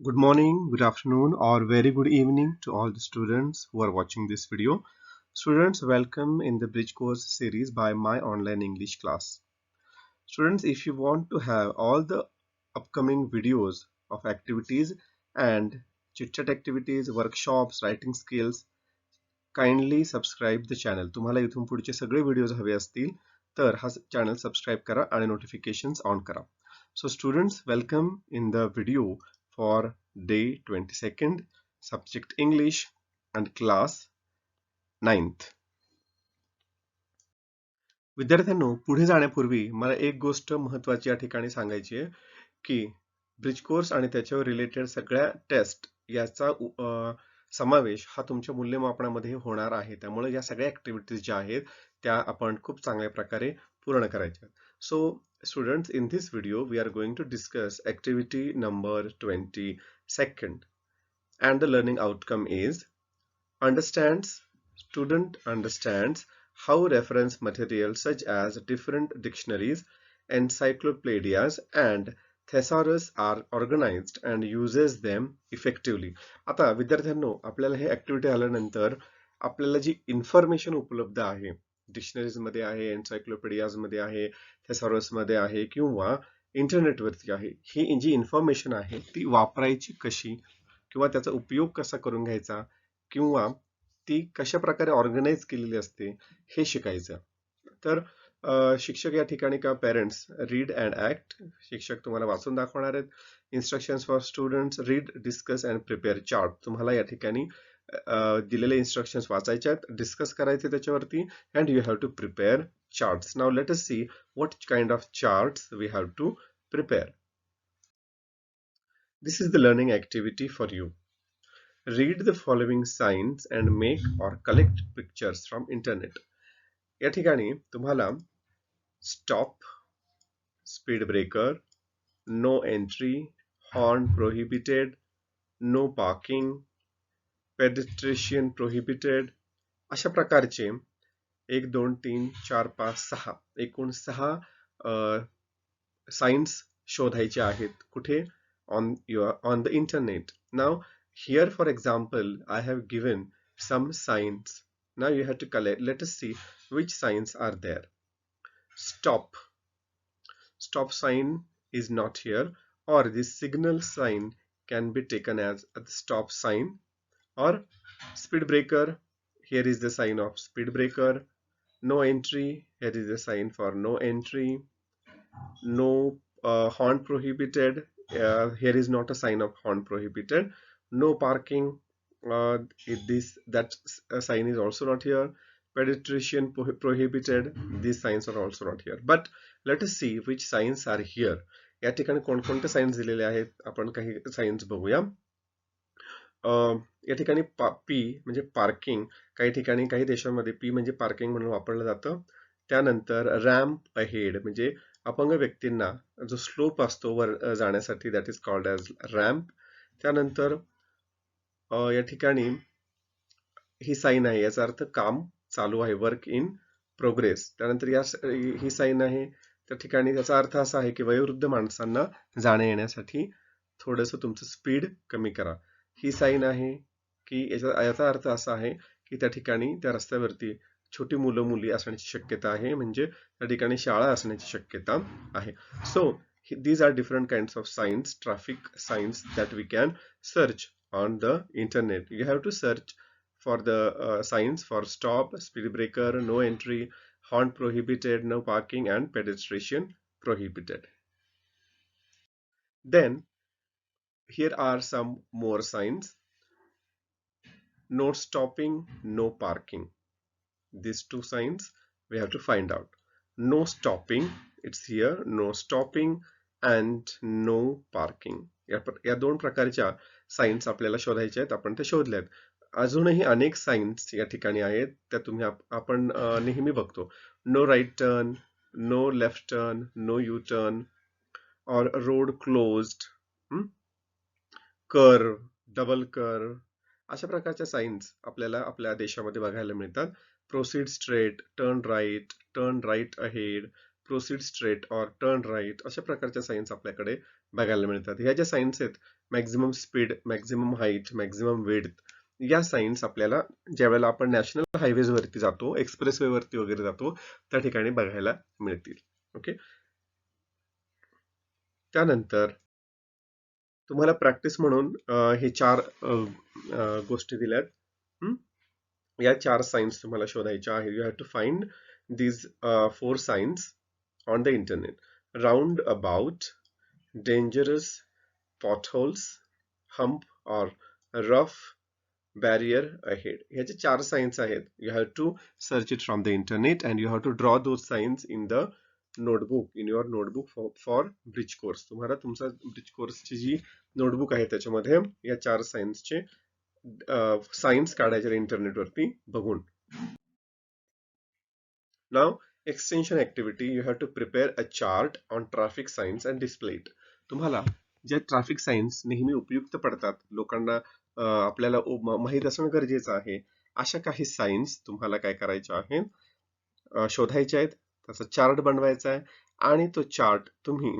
Good morning, good afternoon, or very good evening to all the students who are watching this video. Students, welcome in the Bridge Course series by My Online English Class. Students, if you want to have all the upcoming videos of activities and chit-chat activities, workshops, writing skills, kindly subscribe the channel. तुम्हाला इथून पुढचे सगळे videos हवे असतील तर हा channel subscribe करा आणि नोटिफिकेशन्स ऑन करा. So students, welcome in the video for day 22nd, subject English and class 9th. विद्यार्थ्यांनो, पुढे जाण्यापूर्वी मला एक गोष्ट महत्त्वाची या ठिकाणी सांगायची आहे की ब्रिज कोर्स आणि त्याच्यावर रिलेटेड सगळ्या टेस्ट याचा समावेश हा तुमच्या मूल्यमापनामध्ये होणार आहे. त्यामुळे या सगळ्या ऍक्टिव्हिटीज ज्या आहेत त्या आपण खूप चांगल्या प्रकारे पूर्ण करायच्या. So students, in this video we are going to discuss activity number 22nd and the learning outcome is student understands how reference material such as different dictionaries, encyclopedias and thesaurus are organized and uses them effectively. आता विद्यार्थ्यांनो, आपल्याला हे activity आल्यानंतर आपल्याला जी information उपलब्ध आहे, dictionaries मध्ये आहे, एन्सायक्लोपीडियाज मध्ये आहे, thesaurus मध्ये आहे किंवा इंटरनेटवरती आहे, ही जी इन्फॉर्मेशन आहे ती वापरायची कशी किंवा त्याचा उपयोग कसा करून घ्यायचा किंवा ती कशा प्रकारे ऑर्गनाइज केलेली असते हे शिकायचं. तर शिक्षक या ठिकाणी किंवा पेरेंट्स रीड अँड ऍक्ट, शिक्षक तुम्हाला वाचून दाखवणार आहेत. Instructions for students read, discuss and prepare chart. तुम्हाला या ठिकाणी दिलेले इन्स्ट्रक्शन्स वाचायचे आहेत, डिस्कस करायचे त्याच्यावरती, and you have to prepare charts. Now let us see what kind of charts we have to prepare. This is the learning activity for you. Read the following signs and make or collect pictures from internet. या ठिकाणी तुम्हाला stop, speed breaker, no entry, horn prohibited, no parking, pedestrian prohibited अशा प्रकारचे 1 2 3 4 5 6 एकूण 6 signs शोधायचे आहेत. कुठे? on the internet. Now here for example I have given some signs. Now you have to collect. Let us see which signs are there. Stop. Stop sign is not here, or this signal sign can be taken as a stop sign, or speed breaker. Here is the sign of speed breaker. No entry. Here is the sign for no entry. No horn prohibited. Here is not a sign of horn prohibited. No parking. That sign is also not here. Pedestrian prohibited. These signs are also not here. But let us see which signs are here. या ठिकाणी कोणकोणते signs दिलेले आहेत आपण काही signs बघूया. या ठिकाणी पी म्हणजे पार्किंग, काही ठिकाणी काही देशांमध्ये पी म्हणजे पार्किंग म्हणून वापरलं जातं. त्यानंतर रॅम्प अहेड म्हणजे अपंग व्यक्तींना जो स्लोप असतो वर जाण्यासाठी, that is called as ramp. त्यानंतर या ठिकाणी ही साईन आहे, याचा अर्थ काम चालू आहे, वर्क इन प्रोग्रेस. त्यानंतर ही साईन आहे, त्या ठिकाणी त्याचा अर्थ असा आहे की वयोवृद्ध माणसांना जाण्या येण्यासाठी थोडंसं तुमचं स्पीड कमी करा. ही साईन आहे की याचा अर्थ असा आहे की त्या ठिकाणी त्या रस्त्यावरती छोटी मुलं मुली असण्याची शक्यता आहे, म्हणजे त्या ठिकाणी शाळा असण्याची शक्यता आहे. So these are different kinds of signs, traffic signs that we can search on the internet. You have to search for the signs for stop, speed breaker, no entry, horn prohibited, no parking and pedestrian prohibited. Then here are some more signs. No stopping, no parking. These two signs we have to find out. No stopping, it's here, no stopping and no parking. या दोन प्रकारच्या signs आपल्याला शोधायच्या आहेत, आपण ते शोधल्यात. अजूनही अनेक साइन्स या ठिकाणी आहेत, त्या तुम्ही आपण नेहमी बघतो. No right turn, no left turn, no U turn, और road closed, curve, double curve, अशा प्रकारच्या साइन्स आपल्याला आपल्या देशामध्ये बघायला मिळतात. Proceed straight, turn right ahead, proceed straight और टर्न राईट, अशा प्रकारच्या साइन्स आपल्याकडे बघायला मिळतात. ह्या ज्या सायन्स आहेत, maximum speed, maximum height, maximum width, या सायन्स आपल्याला ज्या वेळेला आपण नॅशनल हायवेज वरती जातो, एक्सप्रेसवे वरती वगैरे जातो, त्या ठिकाणी बघायला मिळतील. ओके. त्यानंतर तुम्हाला प्रॅक्टिस म्हणून हे 4 गोष्टी दिल्यात. हं? या 4 सायन्स तुम्हाला शोधायच्या आहेत. You have to find these 4 signs on the internet. Roundabout, dangerous, potholes, hump or rough barrier ahead. ह्याचे 4 signs आहेत. You have to search it from the internet and you have to draw those signs in the notebook, in your notebook for bridge course. तुम्हाला तुमचा bridge course ची जी notebook आहे त्याच्यामध्ये या 4 सायन्सचे science काढायचे internet वरती बघून. Now, extension activity, you have to prepare a chart on traffic signs and display it. तुम्हाला जे ट्रॅफिक सायन्स नेहमी उपयुक्त पडतात लोकांना, आपल्याला माहित असणं गरजेचं आहे, अशा काही सायन्स तुम्हाला काय करायच्या आहेत, शोधायच्या आहेत, त्याचा चार्ट बनवायचा आहे आणि तो चार्ट तुम्ही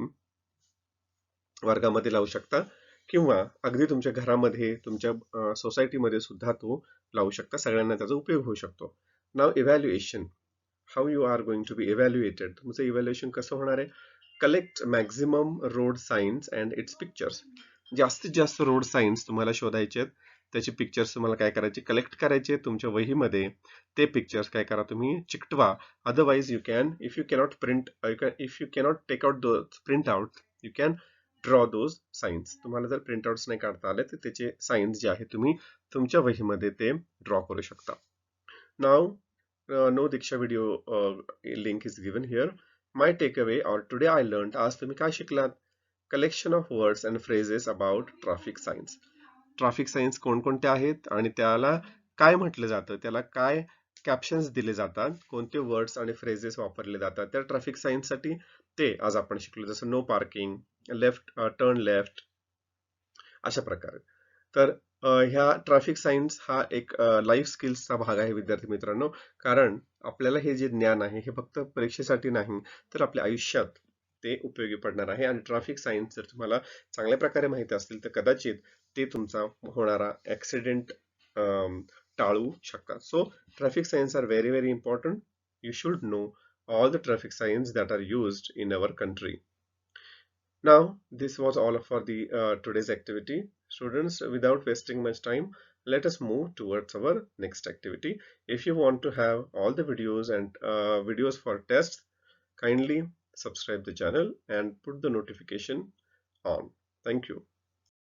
वर्गामध्ये लावू शकता किंवा अगदी तुमच्या घरामध्ये, तुमच्या सोसायटीमध्ये सुद्धा तो लावू शकता. सगळ्यांना त्याचा उपयोग होऊ शकतो. नाव evaluation, how you are going to be evaluated. तुमचं इव्हॅल्युएशन कसं होणार आहे? Collect maximum road signs and its pictures. जास्तीत जास्त रोड साइन्स तुम्हाला शोधायचे आहेत, त्याचे पिक्चर्स तुम्हाला काय करायचे, कलेक्ट करायचे तुमच्या वहीमध्ये. ते पिक्चर्स काय करा, तुम्ही चिकटवा. Otherwise you can, if you cannot print, if you cannot take out the print out, you can draw those signs. तुम्हाला जर प्रिंट आउट्स नाही काढता आले तर त्याचे साइन्स जे आहे तुम्ही तुमच्या वहीमध्ये ते ड्रॉ करू शकता. नाव no Diksha video link is given here. My takeaway or today I learned, आज तुम्ही काय शिकलात? Collection of words and phrases about traffic signs. Traffic science कोणकोणते आहेत आणि त्याला काय म्हटलं जातं, त्याला काय कॅप्शन्स दिले जातात, कोणते वर्ड्स आणि फ्रेजेस वापरले जातात त्या ट्रॅफिक सायन्स साठी, ते आज आपण शिकलो. जसं no parking, left, turn left, अशा प्रकारे. तर ह्या ट्रॅफिक सायन्स हा एक लाईफ स्किल्सचा भाग आहे विद्यार्थी मित्रांनो. कारण आपल्याला हे जे ज्ञान आहे हे फक्त परीक्षेसाठी नाही तर आपल्या आयुष्यात ते उपयोगी पडणार आहे. आणि ट्रॅफिक सायन्स जर तुम्हाला चांगल्या प्रकारे माहिती असतील तर कदाचित ते तुमचा होणारा ऍक्सिडेंट टाळू शकतात. So traffic signs are very very important. You should know all the traffic signs that are used in our country. Now, this was all for the today's activity. Students, without wasting much time, let us move towards our next activity. If you want to have all the videos and videos for tests, kindly subscribe the channel and put the notification on. Thank you.